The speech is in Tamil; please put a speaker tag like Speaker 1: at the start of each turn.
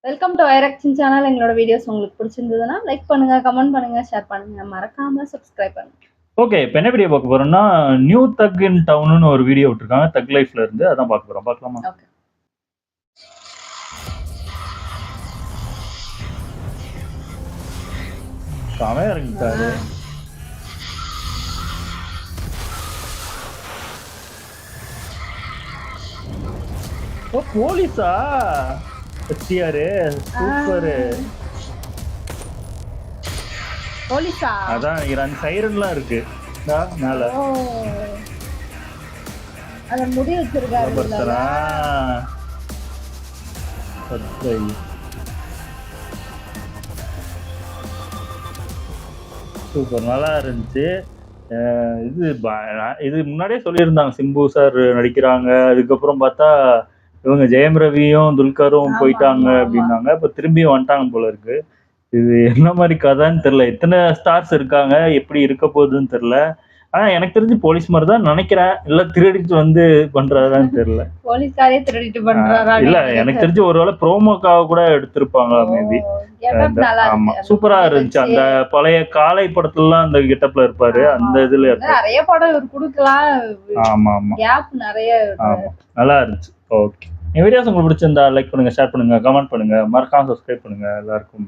Speaker 1: வெல்கம் டு ஐரக்ஷன் சேனல். எங்களோட வீடியோஸ் உங்களுக்கு பிடிச்சிருந்ததுன்னா லைக் பண்ணுங்க, கமெண்ட் பண்ணுங்க, ஷேர் பண்ணுங்க, மறக்காம சப்ஸ்கிரைப் பண்ணுங்க.
Speaker 2: ஓகே, இப்போ என்ன வீடியோ பார்க்க போறோம்னா நியூ தக் இன் டவுன்னு ஒரு வீடியோ விட்டுருக்காங்க தக் லைஃப்ல இருந்து. அதான் பார்க்க போறோம். பார்க்கலாமா?
Speaker 1: ஓகே.
Speaker 2: செமையா இறங்கிட்டாரு. ஓ போலீஸா? STR super.
Speaker 1: போலீஸா?
Speaker 2: அதான் அந்த சைரன்லாம் இருக்கு மேல.
Speaker 1: அத முடி வச்சிருக்காரு.
Speaker 2: சூப்பர், நல்லா இருந்துச்சு. இது முன்னாடியே சொல்லியிருந்தாங்க சிம்பு சார் நடிக்கிறாங்க. அதுக்கப்புறம் பார்த்தா இவங்க ஜெயம் ரவியும் துல்கரும் போயிட்டாங்க அப்படின்னாங்க. இப்போ திரும்பியும் வந்துட்டாங்க போல இருக்கு. இது என்ன மாதிரி கதைன்னு தெரியல. எத்தனை ஸ்டார்ஸ் இருக்காங்க, எப்படி இருக்க போகுதுன்னு தெரியல. ஆனா எனக்கு தெரிஞ்சு போலீஸ் மாதிரி தான் நினைக்கிறேன். இல்ல திருடிட்டு வந்து பண்றாரான்னு தெரியல.
Speaker 1: போலீஸ்காரே திருடிட்டு பண்றாரா?
Speaker 2: இல்ல, எனக்கு தெரிஞ்சு ஒருவேளை ப்ரோமோக்காக கூட எடுத்திருப்பாங்களா மேபி. ஆமா, சூப்பரா இருந்துச்சு. அந்த பழைய காலை படத்துலலாம் அந்த கெட்டப்ல இருப்பாரு. அந்த இதுல
Speaker 1: நிறைய படம் இவர் குடுக்கலாம்.
Speaker 2: ஆமா ஆமா,
Speaker 1: கேப் நிறைய.
Speaker 2: ஆமா, நல்லா இருந்துச்சு. ஓகே, இந்த வீடியோஸ் உங்களுக்கு பிடிச்சிருந்தா லைக் பண்ணுங்க, ஷேர் பண்ணுங்க, கமெண்ட் பண்ணுங்க, மறக்காம சப்ஸ்கிரைப் பண்ணுங்க. எல்லாருக்கும்